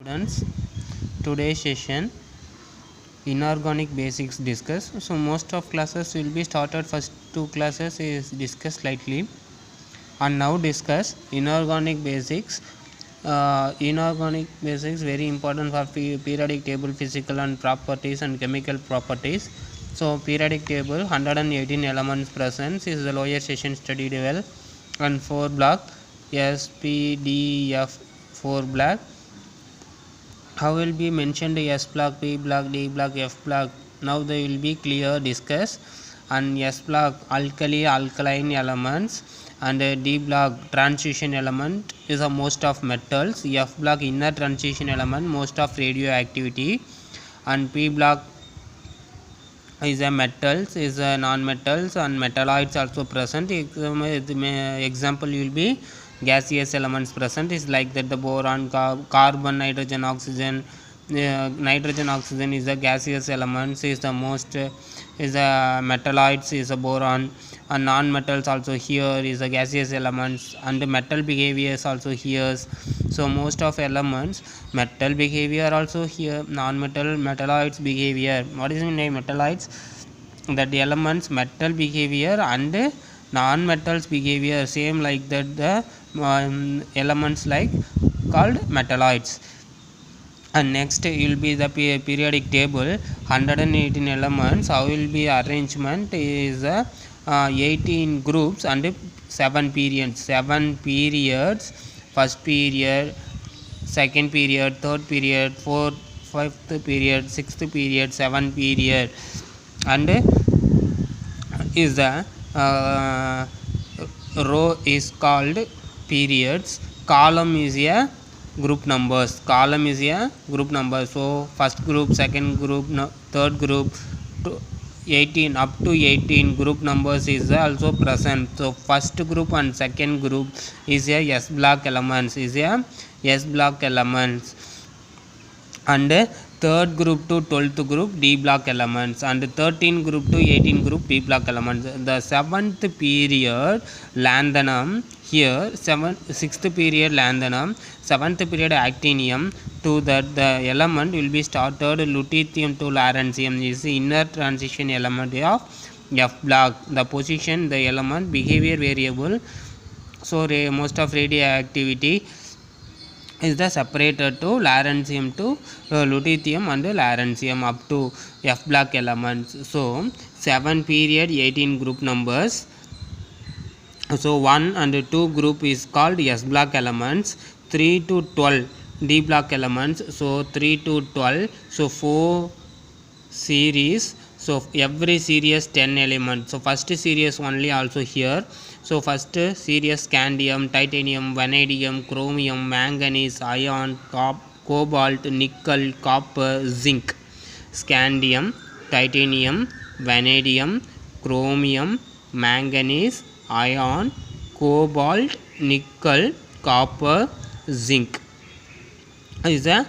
Students, today's session inorganic basics discuss. So most of classes will be started. First two classes is discussed slightly, and now discuss inorganic basics. Inorganic basics very important for periodic table, physical and properties and chemical properties. So periodic table 118 elements present is the lower session studied well, and 4 block SPDF 4 block. How will be mentioned S block, P block, D block, F block. Now they will be clear discuss. And S block alkali alkaline elements, and D block transition element is a most of metals. F block inner transition element most of radioactivity, and P block is a metals, is a non-metals and metalloids also present. Example will be gaseous elements present is like that the boron, carbon, nitrogen, oxygen. Nitrogen, oxygen is a gaseous elements, is the most is a metalloids, is a boron, and non-metals also here is a gaseous elements, and metal behaviors also here. So most of elements metal behavior also here, non-metal metalloids behavior. What is the name metalloids? That the elements metal behavior and non-metals behavior same like that the elements like called metalloids. And next will be the periodic table 118 elements. How will be arrangement is 18 groups and 7 periods. First period, second period, third period, fourth, fifth period, sixth period, 7 period, and is the row is called periods. Column is a group numbers. Column is a group number. So first group, second group, third group, 18 up to 18 group numbers is also present. So first group and second group is a S block elements, and third group to 12th group D block elements, and 13 group to 18 group B block elements. The 7th period lanthanum here, 6th period lanthanum, 7th period actinium. To that the element will be started lutetium to lawrencium is the inner transition element of F block. The position, the element, behavior variable. So most of radioactivity is the separated to lawrencium to lutetium and lawrencium up to F block elements. So 7 period 18 group numbers. So 1 and 2 group is called S block elements. 3 to 12 D block elements. So 3 to 12. So 4 series. So every series 10 elements. So first series only also here. So first series scandium, titanium, vanadium, chromium, manganese, iron, cobalt, nickel, copper, zinc. Scandium, titanium, vanadium, chromium, manganese, iron, cobalt, nickel, copper, zinc. Is a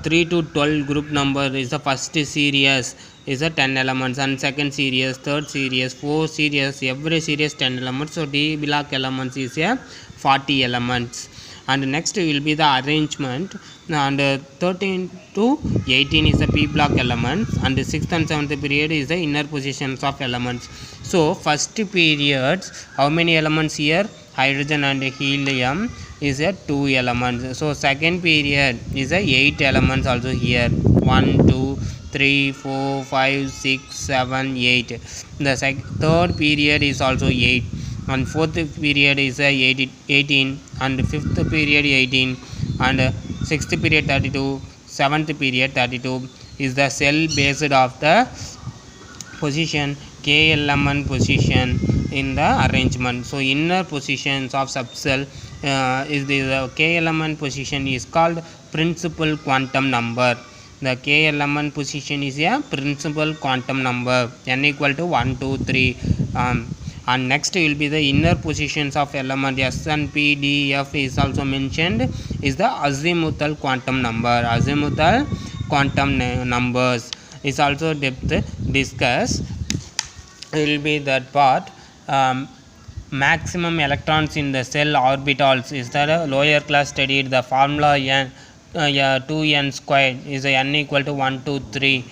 3 to 12 group number is the first series is a 10 elements, and second series, third series, 4 series, every series 10 elements. So D block elements is a 40 elements. And next will be the arrangement, and 13 to 18 is the P block elements, and 6th and 7th period is the inner positions of elements. So first periods, how many elements here? Hydrogen and helium is a 2 elements. So second period is a 8 elements also here, 1 2 3 4 5 6 7 8. The third period is also 8, and fourth period is a 18, and fifth period 18, and sixth period 32, seventh period 32 is the cell based of the position K element position in the arrangement. So inner positions of subcell is the K element position is called principal quantum number. The K element position is a principal quantum number, n equal to 1 2 3. And next will be the inner positions of element S and P D F is also mentioned is the azimuthal quantum number. Azimuthal quantum numbers is also depth discussed. Will be that part. Maximum electrons in the cell orbitals is the lower class studied. The formula n yeah, 2n squared is n equal to 1 2 3,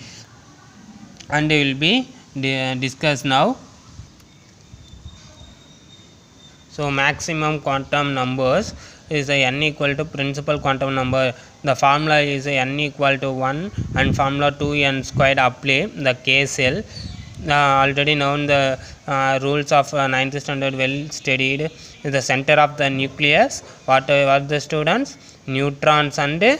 and will be discussed now. So maximum quantum numbers is a n equal to principal quantum number. The formula is a n equal to 1 and formula 2n squared apply the K cell. Already known the rules of 9th standard, well studied. Is the center of the nucleus. What are the students? Neutrons and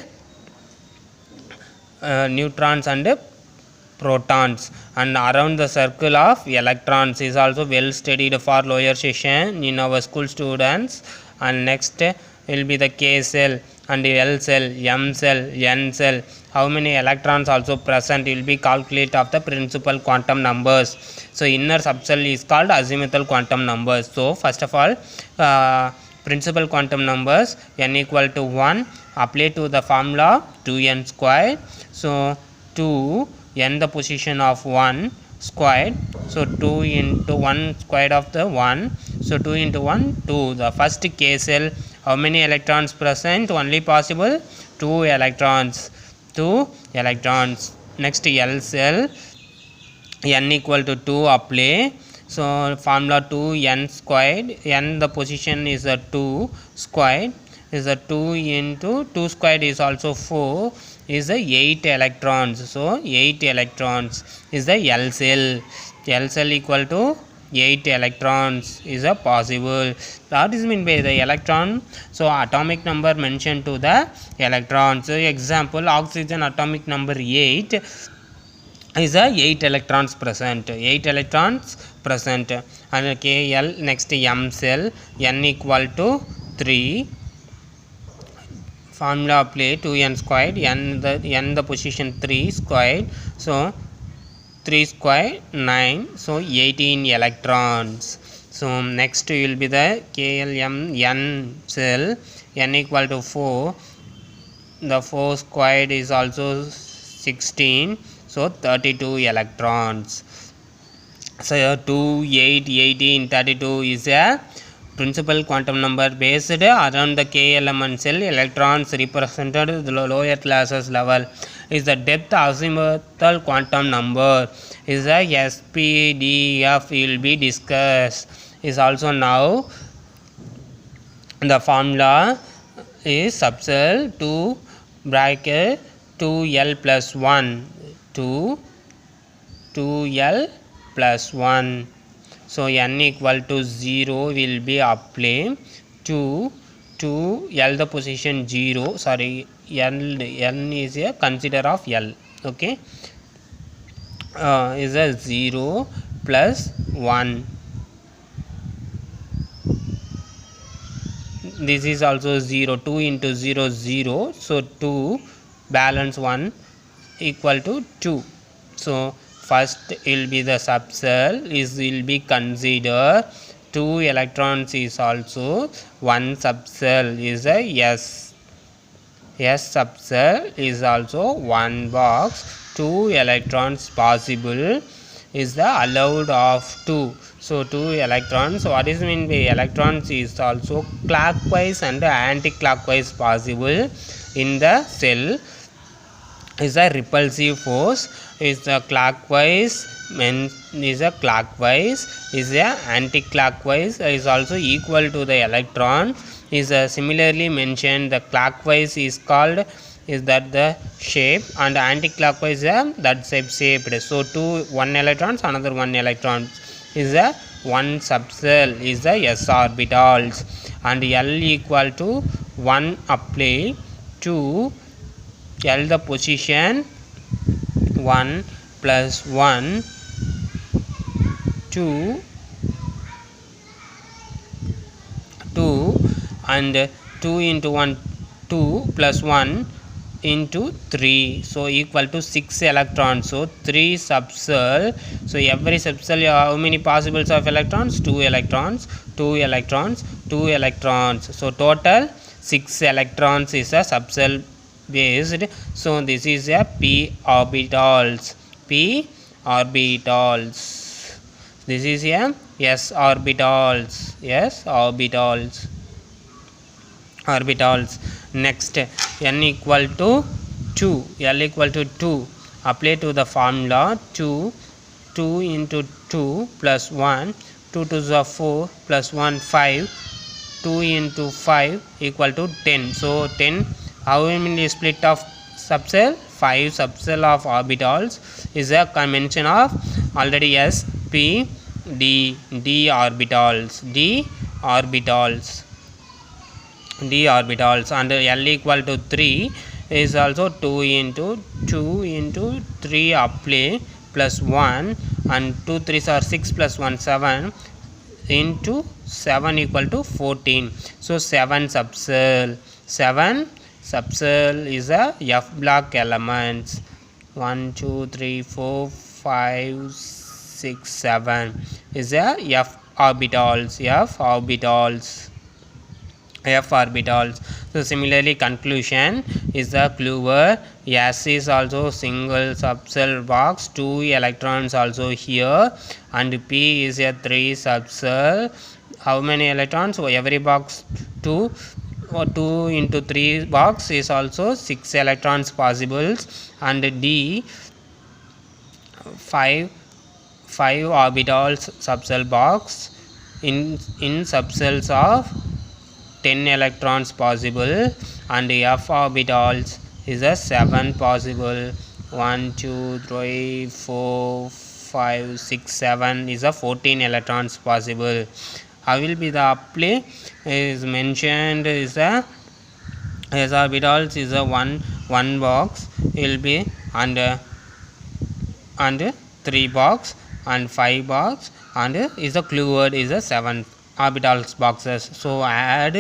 protons, and around the circle of electrons is also well studied for lower session in our school students. And next will be the K cell and L cell, M cell, N cell. How many electrons also present will be calculate of the principal quantum numbers. So inner subcell is called azimuthal quantum numbers. So first of all, principal quantum numbers n equal to 1 apply to the formula 2n squared. So 2 n the position of 1 squared, so 2 into 1 squared of the 1, so 2 into 1 2. The first K cell, how many electrons present? Only possible 2 electrons. Next L cell, n equal to 2 apply. So formula 2 n squared, n the position is a 2 squared, is a 2 into 2 squared is also 4, is a 8 electrons. So 8 electrons is the L cell. L cell equal to 8 electrons is a possible. That is meant by the electron. So atomic number mentioned to the electrons. So example, oxygen atomic number 8 is a 8 electrons present. 8 electrons present. And KL, next M cell, n equal to 3. Formula apply 2n squared, n the position 3 squared, so 3 squared 9, so 18 electrons. So next will be the KLM n cell, n equal to 4, the 4 squared is also 16, so 32 electrons. So 2 8 18 32 is a principal quantum number based around the K element cell. Electrons represented the lower classes level is the depth azimuthal quantum number is a SPDF will be discussed. Is also now the formula is subcell 2 bracket 2L plus 1 2L plus 1. So n equal to 0 will be applied to L the position 0, sorry, n is a consider of L, okay, is a 0 plus 1. This is also 0, 2 into 0 0, so 2 balance 1 equal to 2. So first will be the subcell is will be consider 2 electrons is also 1 subcell is a S subcell is also 1 box, 2 electrons possible is the allowed of 2. So 2 electrons, what is mean by electrons is also clockwise and anti-clockwise possible in the cell. Is a repulsive force is the clockwise is a clockwise, is a anti-clockwise is also equal to the electron, is similarly mentioned. The clockwise is called is that the shape and anti-clockwise that shaped. So 1 electrons, another 1 electron is a 1 subcell is the s orbitals, and L equal to 1 apply to L the position 1 plus 1 2 and 2 into 1 2 plus 1 into 3, so equal to 6 electrons. So 3 subcell, so every subcell how many possibles of electrons? 2 electrons, 2 electrons, 2 electrons, so total 6 electrons is a subcell based. So this is a p orbitals, this is a s orbitals. Next, n equal to 2, L equal to 2, apply to the formula 2 into 2 plus 1, 2 to the 4 plus 1 5, 2 into 5 equal to 10. So 10, how many split of subcell? 5 subcell of orbitals is a convention of already S, P, D orbitals, and L equal to 3 is also 2 into 3 apply plus 1, and 2 3s are 6 plus 1 7 into 7 equal to 14. So 7 subcell is a F block elements. 1 2 3 4 5 6 7 is a F orbitals. So similarly, conclusion is the Kluver. S is also single subcell box, 2 electrons also here, and P is a 3 subcell. How many electrons? So every box 2, or 2 into 3 box is also 6 electrons possible, and D 5 orbitals subcell box in subcells of 10 electrons possible, and F orbitals is a 7 possible. 1 2 3 4 5 6 7 is a 14 electrons possible. How will be the apply is mentioned is a S orbitals is a one box will be and 3 box and 5 box, and is a Kluver is a 7 orbitals boxes. So add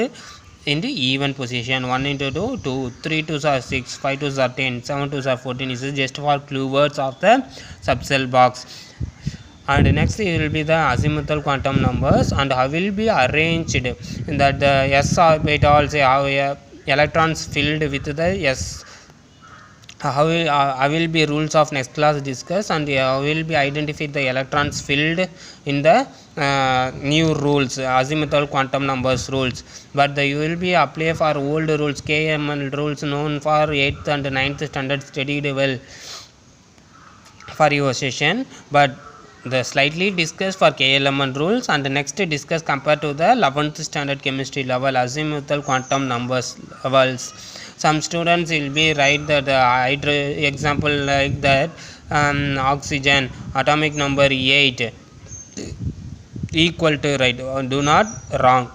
in the even position. 1 into 2 2, 3 2s are 6, 5 2s are 10, 7 2s are 14. This is just for Kluvers of the subcell box. And next it will be the azimuthal quantum numbers, and how will be arranged in that the S orbitals how electrons filled with the S. How will be rules of next class discuss, and how will be identify the electrons filled in the new rules, azimuthal quantum numbers rules. But you will be apply for old rules, KML rules known for 8th and 9th standard studied well for your session, but the slightly discuss for KLMN rules, and next discuss compared to the 11th standard chemistry level azimuthal quantum numbers levels. Some students will be write that example like that, oxygen atomic number 8 equal to, right, do not wrong.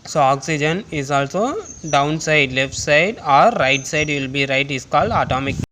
So oxygen is also downside, left side or right side will be right, is called atomic